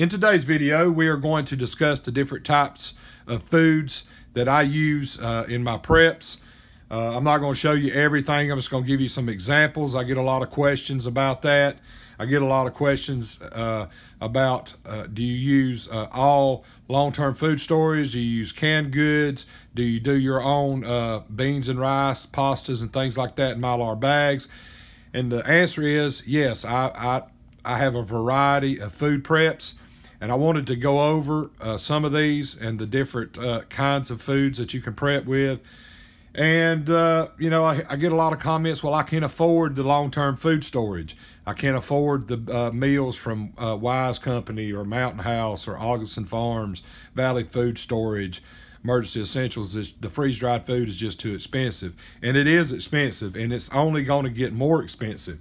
In today's video, we are going to discuss the different types of foods that I use in my preps. I'm not going to show you everything. I'm just going to give you some examples. I get a lot of questions about that. I get a lot of questions about do you use all long-term food storage? Do you use canned goods? Do you do your own beans and rice, pastas, and things like that in Mylar bags? And the answer is yes. I have a variety of food preps, and I wanted to go over some of these and the different kinds of foods that you can prep with. And, you know, I get a lot of comments, well, I can't afford the long-term food storage. I can't afford the meals from Wise Company or Mountain House or Augustin Farms, Valley Food Storage, Emergency Essentials. The freeze-dried food is just too expensive. And it is expensive, and it's only going to get more expensive.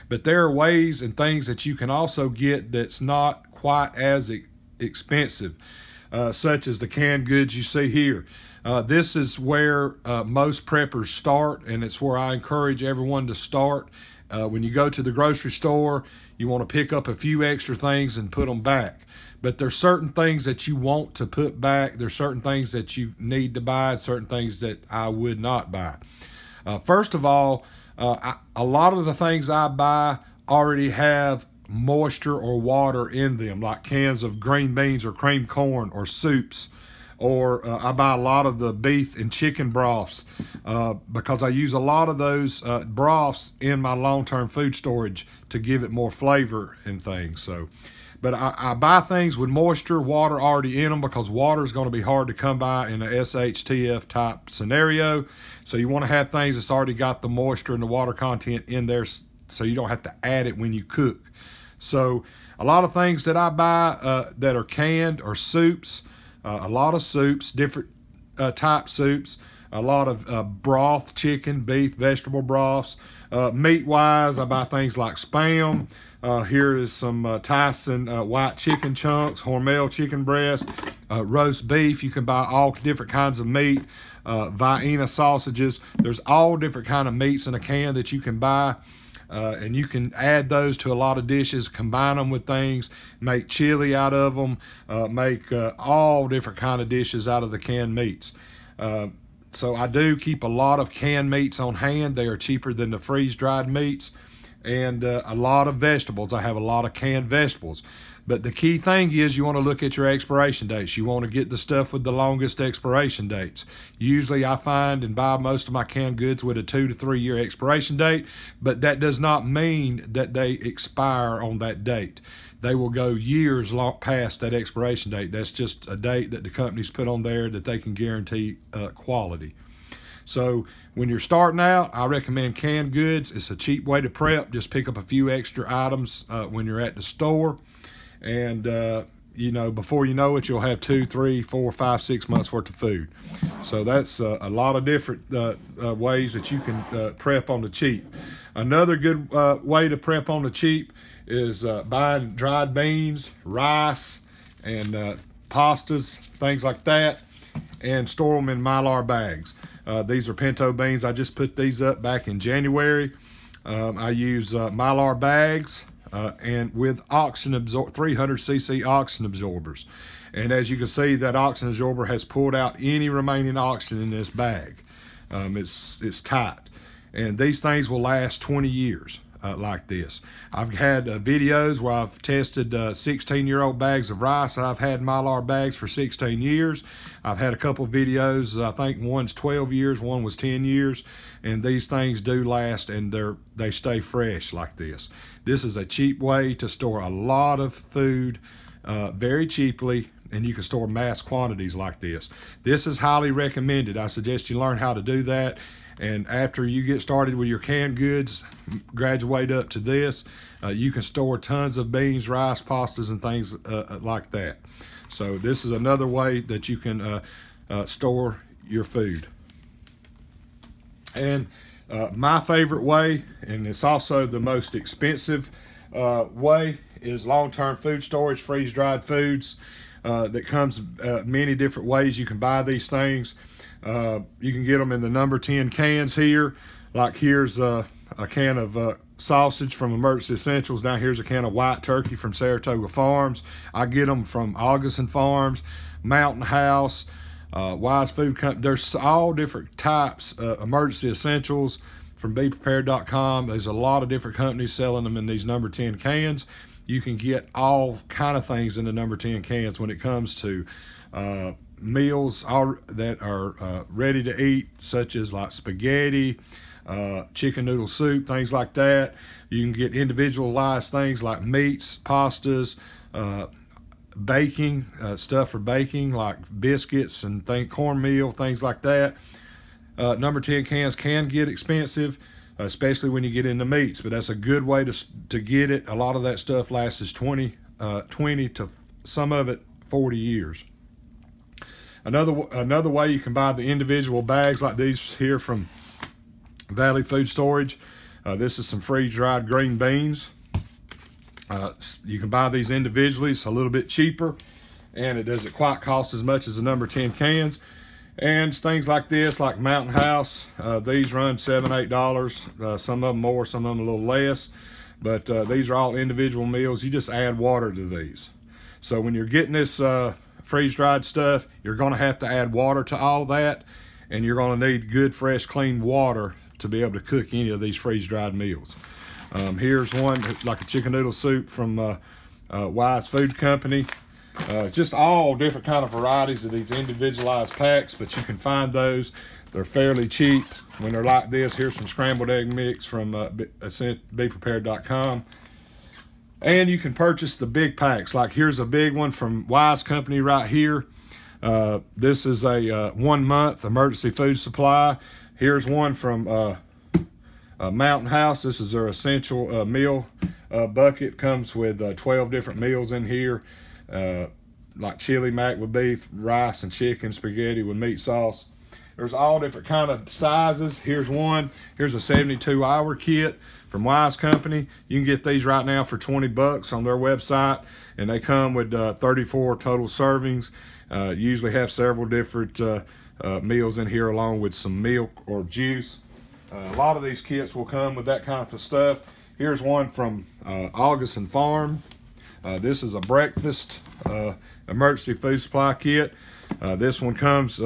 But there are ways and things that you can also get that's not quite as expensive, such as the canned goods you see here. This is where most preppers start, and it's where I encourage everyone to start. When you go to the grocery store, you want to pick up a few extra things and put them back. But there's certain things that you want to put back. There's certain things that you need to buy and certain things that I would not buy. First of all, a lot of the things I buy already have moisture or water in them, like cans of green beans or cream corn or soups. Or I buy a lot of the beef and chicken broths because I use a lot of those broths in my long-term food storage to give it more flavor and things. So, but I buy things with moisture, water already in them, because water is going to be hard to come by in a SHTF type scenario. So you want to have things that's already got the moisture and the water content in there, so you don't have to add it when you cook. So a lot of things that I buy that are canned are soups. A lot of soups, different type soups, a lot of broth, chicken, beef, vegetable broths. Meat-wise, I buy things like Spam. Here is some Tyson white chicken chunks, Hormel chicken breast, roast beef. You can buy all different kinds of meat, Vienna sausages. There's all different kind of meats in a can that you can buy. And you can add those to a lot of dishes, combine them with things, make chili out of them, make all different kind of dishes out of the canned meats. So I do keep a lot of canned meats on hand. They are cheaper than the freeze-dried meats. And a lot of vegetables. I have a lot of canned vegetables. But the key thing is you want to look at your expiration dates. You want to get the stuff with the longest expiration dates. Usually I find and buy most of my canned goods with a 2 to 3 year expiration date, but that does not mean that they expire on that date. They will go years long past that expiration date. That's just a date that the companies put on there that they can guarantee quality. So when you're starting out, I recommend canned goods. It's a cheap way to prep. Just pick up a few extra items when you're at the store. And, you know, before you know it, you'll have 2, 3, 4, 5, 6 months worth of food. So that's a lot of different ways that you can prep on the cheap. Another good way to prep on the cheap is buying dried beans, rice, and pastas, things like that, and store them in Mylar bags. These are pinto beans. I just put these up back in January. I use Mylar bags. And with oxygen 300cc oxygen absorbers. And as you can see, that oxygen absorber has pulled out any remaining oxygen in this bag. It's tight. And these things will last 20 years like this. I've had videos where I've tested 16-year-old bags of rice. I've had Mylar bags for 16 years. I've had a couple of videos, I think one's 12 years, one was 10 years. And these things do last, and they stay fresh like this. This is a cheap way to store a lot of food very cheaply, and you can store mass quantities like this. This is highly recommended. I suggest you learn how to do that. And after you get started with your canned goods, graduate up to this, you can store tons of beans, rice, pastas, and things like that. So this is another way that you can store your food. And my favorite way, and it's also the most expensive way, is long-term food storage, freeze-dried foods. That comes many different ways you can buy these things. You can get them in the number 10 cans here. Like here's a can of sausage from Emergency Essentials. Down here's a can of white turkey from Saratoga Farms. I get them from Augustin Farms, Mountain House, Wise Food Company. There's all different types. Emergency Essentials from BePrepared.com. There's a lot of different companies selling them in these number 10 cans. You can get all kind of things in the number 10 cans when it comes to meals that are ready to eat, such as like spaghetti, chicken noodle soup, things like that. You can get individualized things like meats, pastas, baking, stuff for baking like biscuits and cornmeal, things like that. Number 10 cans can get expensive, especially when you get into meats, but that's a good way to get it. A lot of that stuff lasts 20 to some of it 40 years. Another way you can buy the individual bags like these here from Valley Food Storage. This is some freeze-dried green beans. You can buy these individually. It's a little bit cheaper, and it doesn't quite cost as much as the number 10 cans. And things like this, like Mountain House, these run $7, $8. Some of them more, some of them a little less. But these are all individual meals. You just add water to these. So when you're getting this freeze-dried stuff, you're going to have to add water to all that, and you're going to need good, fresh, clean water to be able to cook any of these freeze-dried meals. Here's one like a chicken noodle soup from Wise Food Company. Just all different kind of varieties of these individualized packs, but you can find those. They're fairly cheap when they're like this. Here's some scrambled egg mix from BePrepared.com. And you can purchase the big packs. Like here's a big one from Wise Company right here. This is a 1 month emergency food supply. Here's one from Mountain House. This is their essential meal bucket. Comes with 12 different meals in here, like chili mac with beef, rice and chicken, spaghetti with meat sauce. There's all different kind of sizes. Here's one. Here's a 72-hour kit from Wise Company. You can get these right now for 20 bucks on their website, and they come with 34 total servings. Usually have several different meals in here along with some milk or juice. A lot of these kits will come with that kind of stuff. Here's one from Augustin Farm. This is a breakfast emergency food supply kit. This one comes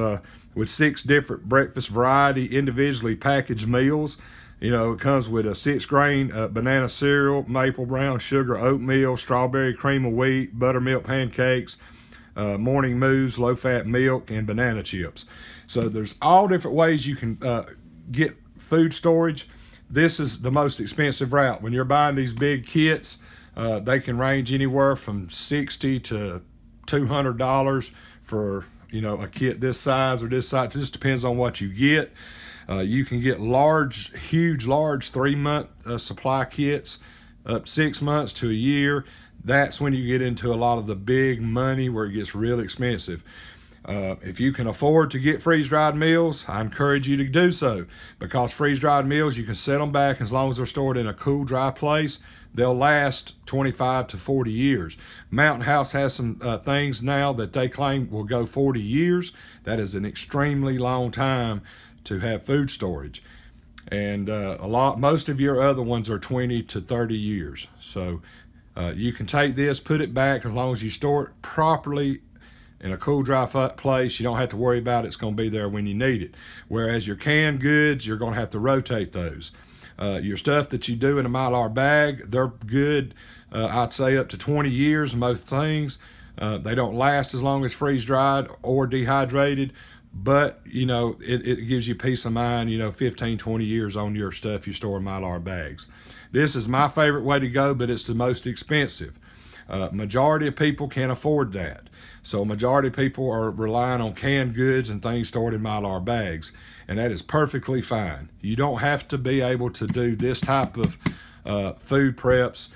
with 6 different breakfast variety individually packaged meals. You know, it comes with a 6-grain banana cereal, maple brown sugar oatmeal, strawberry cream of wheat, buttermilk pancakes, morning mousse, low-fat milk, and banana chips. So there's all different ways you can get food storage. This is the most expensive route. When you're buying these big kits, they can range anywhere from $60 to $200 for, you know, a kit this size or this size. It just depends on what you get. You can get huge, large 3-month supply kits, up 6 months to a year. That's when you get into a lot of the big money where it gets real expensive. If you can afford to get freeze-dried meals, I encourage you to do so, because freeze-dried meals, you can set them back as long as they're stored in a cool, dry place. They'll last 25 to 40 years. Mountain House has some things now that they claim will go 40 years. That is an extremely long time to have food storage. And most of your other ones are 20 to 30 years. So you can take this, put it back, as long as you store it properly in a cool, dry place. You don't have to worry about it. It's going to be there when you need it. Whereas your canned goods, you're going to have to rotate those. Your stuff that you do in a Mylar bag, they're good, I'd say up to 20 years, most things. They don't last as long as freeze-dried or dehydrated, but, you know, it gives you peace of mind, you know, 15, 20 years on your stuff you store in Mylar bags. This is my favorite way to go, but it's the most expensive. Majority of people can't afford that. So majority of people are relying on canned goods and things stored in Mylar bags, and that is perfectly fine. You don't have to be able to do this type of food preps.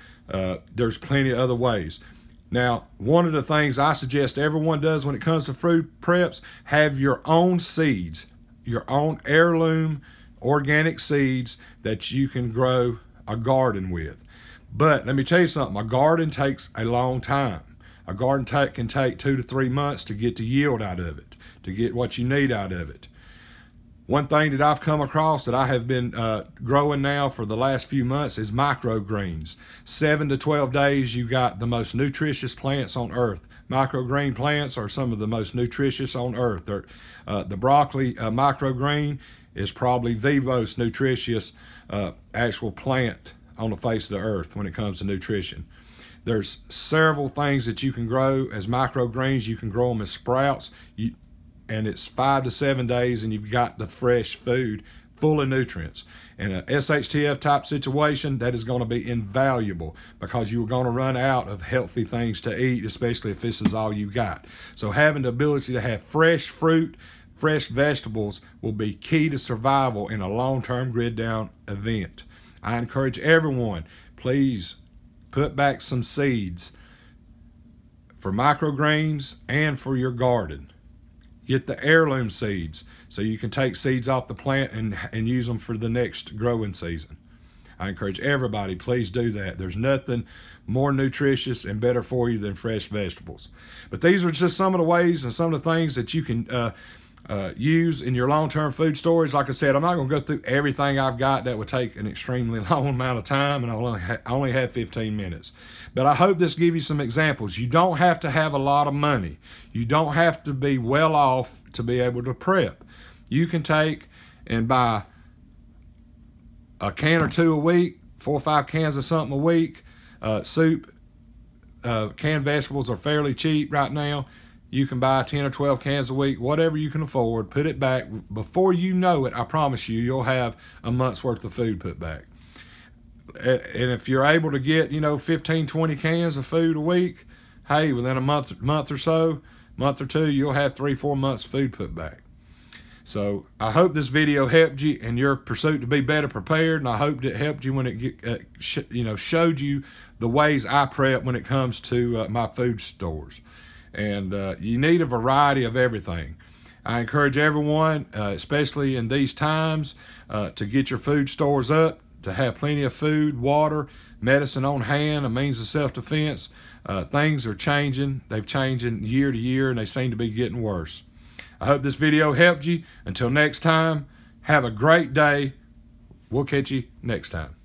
There's plenty of other ways. Now, one of the things I suggest everyone does when it comes to food preps, have your own seeds, your own heirloom organic seeds that you can grow a garden with. But let me tell you something, a garden takes a long time. A garden can take 2 to 3 months to get the yield out of it, to get what you need out of it. One thing that I've come across that I have been growing now for the last few months is microgreens. 7 to 12 days, you got the most nutritious plants on earth. Microgreen plants are some of the most nutritious on earth. The broccoli microgreen is probably the most nutritious actual plant on the face of the earth when it comes to nutrition. There's several things that you can grow as microgreens. You can grow them as sprouts, and it's 5 to 7 days, and you've got the fresh food full of nutrients. In a SHTF type situation, that is going to be invaluable because you're going to run out of healthy things to eat, especially if this is all you got. So having the ability to have fresh fruit, fresh vegetables will be key to survival in a long-term grid down event. I encourage everyone, please put back some seeds for microgreens and for your garden. Get the heirloom seeds so you can take seeds off the plant and use them for the next growing season. I encourage everybody, please do that. There's nothing more nutritious and better for you than fresh vegetables. But these are just some of the ways and some of the things that you can use in your long-term food storage. Like I said, I'm not going to go through everything I've got. That would take an extremely long amount of time, and I only have 15 minutes. But I hope this gives you some examples. You don't have to have a lot of money. You don't have to be well off to be able to prep. You can take and buy a can or two a week, 4 or 5 cans of something a week. Soup, canned vegetables are fairly cheap right now. You can buy 10 or 12 cans a week, whatever you can afford, put it back. Before you know it, I promise you, you'll have a month's worth of food put back. And if you're able to get, 15, 20 cans of food a week, hey, within a month or so, month or two, you'll have 3, 4 months of food put back. So I hope this video helped you in your pursuit to be better prepared, and I hope it helped you when it showed you the ways I prep when it comes to my food stores. And you need a variety of everything. I encourage everyone, especially in these times, to get your food stores up, to have plenty of food, water, medicine on hand, a means of self-defense. Things are changing. They've changed year to year, and they seem to be getting worse. I hope this video helped you. Until next time, have a great day. We'll catch you next time.